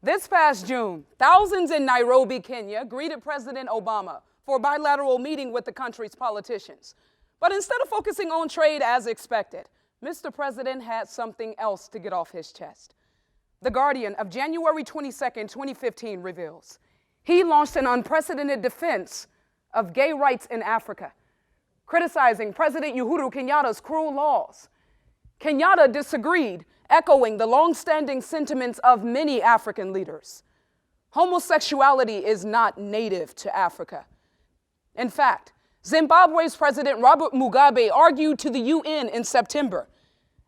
This past June, thousands in Nairobi, Kenya, greeted President Obama for a bilateral meeting with the country's politicians. But instead of focusing on trade as expected, Mr. President had something else to get off his chest. The Guardian of January 22, 2015 reveals he launched an unprecedented defense of gay rights in Africa, criticizing President Uhuru Kenyatta's cruel laws. Kenyatta disagreed, echoing the long-standing sentiments of many African leaders. Homosexuality is not native to Africa. In fact, Zimbabwe's President Robert Mugabe argued to the UN in September,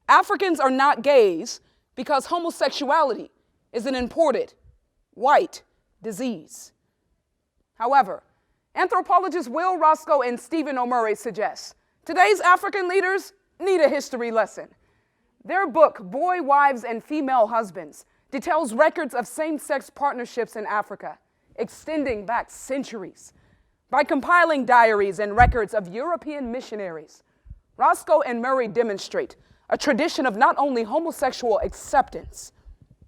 Africans are not gays because homosexuality is an imported, white disease. However, anthropologists Will Roscoe and Stephen O'Murray suggest today's African leaders need a history lesson. Their book, Boy, Wives, and Female Husbands, details records of same-sex partnerships in Africa, extending back centuries. By compiling diaries and records of European missionaries, Roscoe and Murray demonstrate a tradition of not only homosexual acceptance,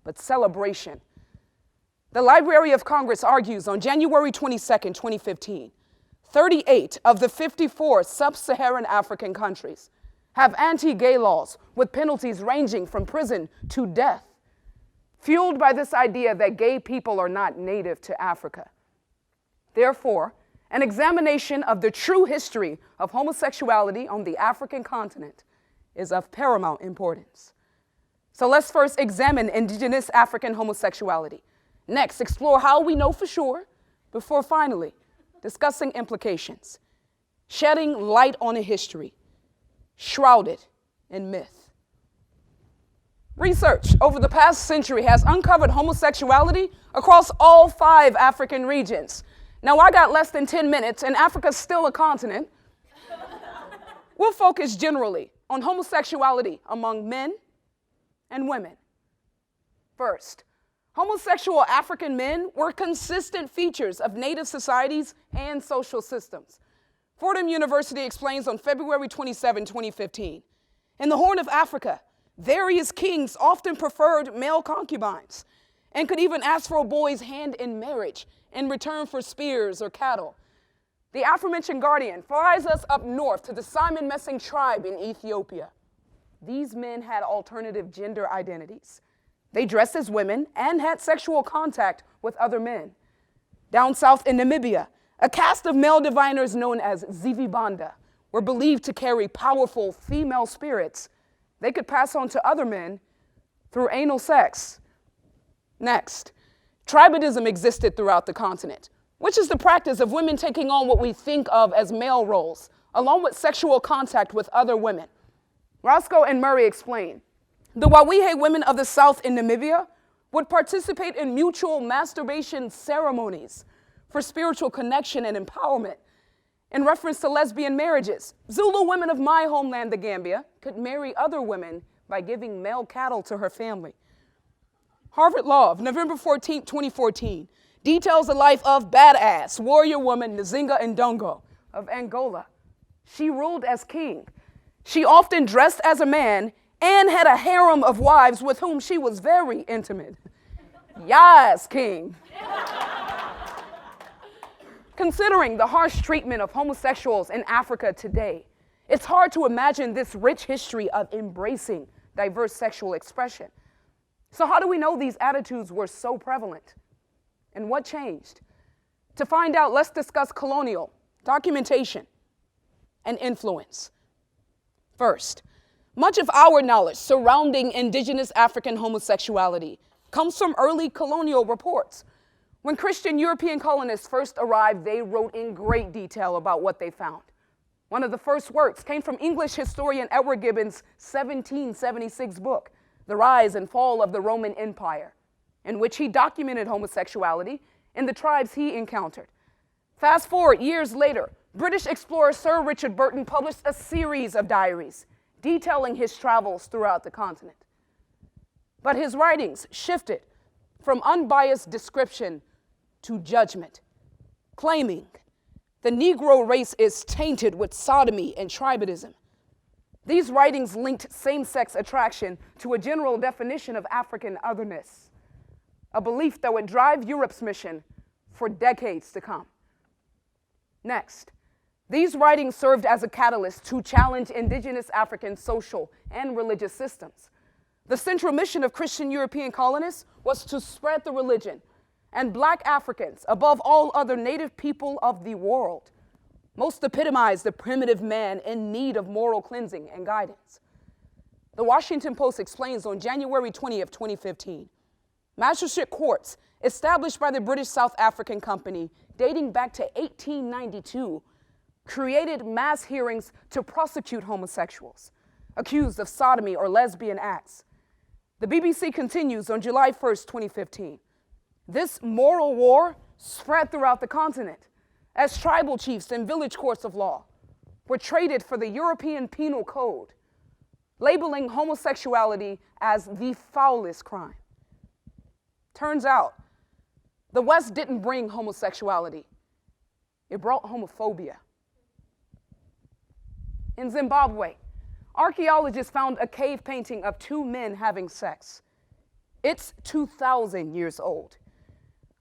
but celebration. The Library of Congress argues on January 22, 2015, 38 of the 54 sub-Saharan African countries have anti-gay laws with penalties ranging from prison to death, fueled by this idea that gay people are not native to Africa. Therefore, an examination of the true history of homosexuality on the African continent is of paramount importance. So let's first examine indigenous African homosexuality. Next, explore how we know for sure, before finally discussing implications, shedding light on a history shrouded in myth. Research over the past century has uncovered homosexuality across all 5 African regions. Now, I got less than 10 minutes, and Africa's still a continent. We'll focus generally on homosexuality among men and women. First, homosexual African men were consistent features of native societies and social systems. Fordham University explains on February 27, 2015, in the Horn of Africa, various kings often preferred male concubines and could even ask for a boy's hand in marriage in return for spears or cattle. The aforementioned Guardian flies us up north to the Simon Messing tribe in Ethiopia. These men had alternative gender identities. They dressed as women and had sexual contact with other men. Down south in Namibia, a caste of male diviners known as Zivibanda were believed to carry powerful female spirits they could pass on to other men through anal sex. Next, tribadism existed throughout the continent, which is the practice of women taking on what we think of as male roles, along with sexual contact with other women. Roscoe and Murray explain, the Wawihe women of the south in Namibia would participate in mutual masturbation ceremonies for spiritual connection and empowerment. In reference to lesbian marriages, Zulu women of my homeland, the Gambia, could marry other women by giving male cattle to her family. Harvard Law of November 14, 2014, details the life of badass warrior woman Nzinga Ndongo of Angola. She ruled as king. She often dressed as a man and had a harem of wives with whom she was very intimate. Yes, king. Considering the harsh treatment of homosexuals in Africa today, it's hard to imagine this rich history of embracing diverse sexual expression. So how do we know these attitudes were so prevalent? And what changed? To find out, let's discuss colonial, documentation, and influence. First, much of our knowledge surrounding indigenous African homosexuality comes from early colonial reports. When Christian European colonists first arrived, they wrote in great detail about what they found. One of the first works came from English historian Edward Gibbon's 1776 book, The Rise and Fall of the Roman Empire, in which he documented homosexuality in the tribes he encountered. Fast forward years later, British explorer Sir Richard Burton published a series of diaries detailing his travels throughout the continent. But his writings shifted from unbiased description to judgment, claiming the Negro race is tainted with sodomy and tribadism. These writings linked same-sex attraction to a general definition of African otherness. a belief that would drive Europe's mission for decades to come. Next, these writings served as a catalyst to challenge indigenous African social and religious systems. The central mission of Christian European colonists was to spread the religion, and Black Africans, above all other native people of the world, most epitomized the primitive man in need of moral cleansing and guidance. The Washington Post explains on January 20th, 2015, magistrate courts established by the British South African Company dating back to 1892 created mass hearings to prosecute homosexuals accused of sodomy or lesbian acts. The BBC continues on July 1st, 2015. This moral war spread throughout the continent as tribal chiefs and village courts of law were traded for the European Penal Code, labeling homosexuality as the foulest crime. Turns out, the West didn't bring homosexuality. It brought homophobia. In Zimbabwe, archaeologists found a cave painting of two men having sex. It's 2,000 years old.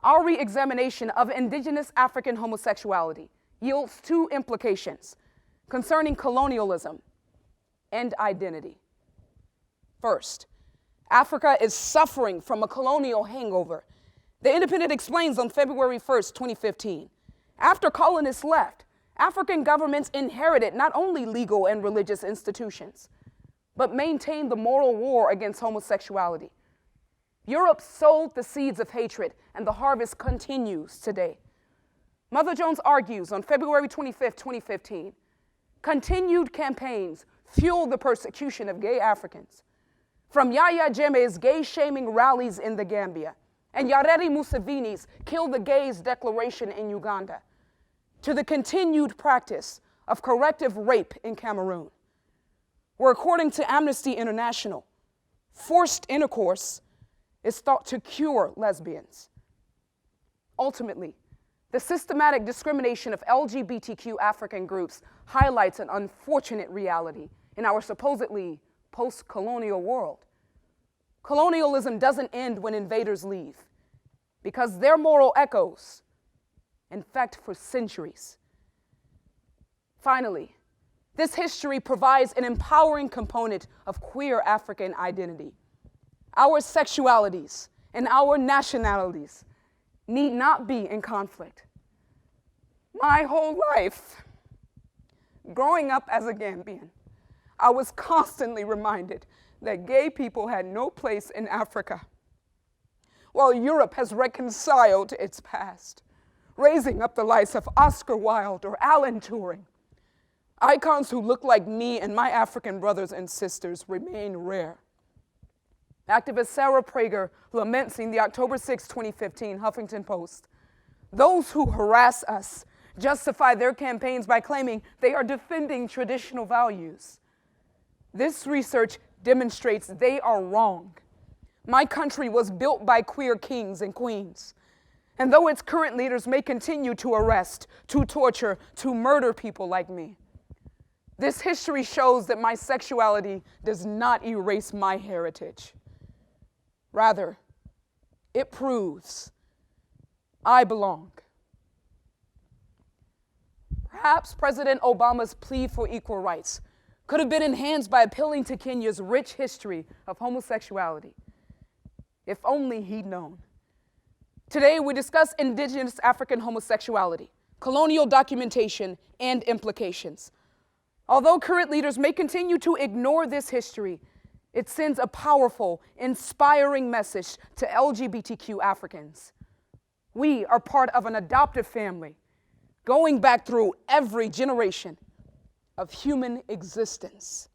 Our re-examination of indigenous African homosexuality yields two implications concerning colonialism and identity. First, Africa is suffering from a colonial hangover. The Independent explains on February 1st, 2015, after colonists left, African governments inherited not only legal and religious institutions, but maintained the moral war against homosexuality. Europe sowed the seeds of hatred, and the harvest continues today. Mother Jones argues on February 25th, 2015, continued campaigns fuel the persecution of gay Africans. From Yahya Jammeh's gay-shaming rallies in the Gambia and Yoweri Museveni's Kill the Gays declaration in Uganda, to the continued practice of corrective rape in Cameroon, where according to Amnesty International, forced intercourse is thought to cure lesbians. Ultimately, the systematic discrimination of LGBTQ African groups highlights an unfortunate reality in our supposedly post-colonial world. Colonialism doesn't end when invaders leave, because their moral echoes infect for centuries. Finally, this history provides an empowering component of queer African identity. Our sexualities and our nationalities need not be in conflict. My whole life, growing up as a Gambian, I was constantly reminded that gay people had no place in Africa, while Europe has reconciled its past, raising up the likes of Oscar Wilde or Alan Turing. Icons who look like me and my African brothers and sisters remain rare. Activist Sarah Prager laments in the October 6, 2015 Huffington Post, "Those who harass us justify their campaigns by claiming they are defending traditional values. This research demonstrates they are wrong. My country was built by queer kings and queens. And though its current leaders may continue to arrest, to torture, to murder people like me, this history shows that my sexuality does not erase my heritage. Rather, it proves I belong." Perhaps President Obama's plea for equal rights could have been enhanced by appealing to Kenya's rich history of homosexuality. If only he'd known. Today, we discuss indigenous African homosexuality, colonial documentation, and implications. Although current leaders may continue to ignore this history, it sends a powerful, inspiring message to LGBTQ Africans. We are part of an adoptive family, going back through every generation of human existence.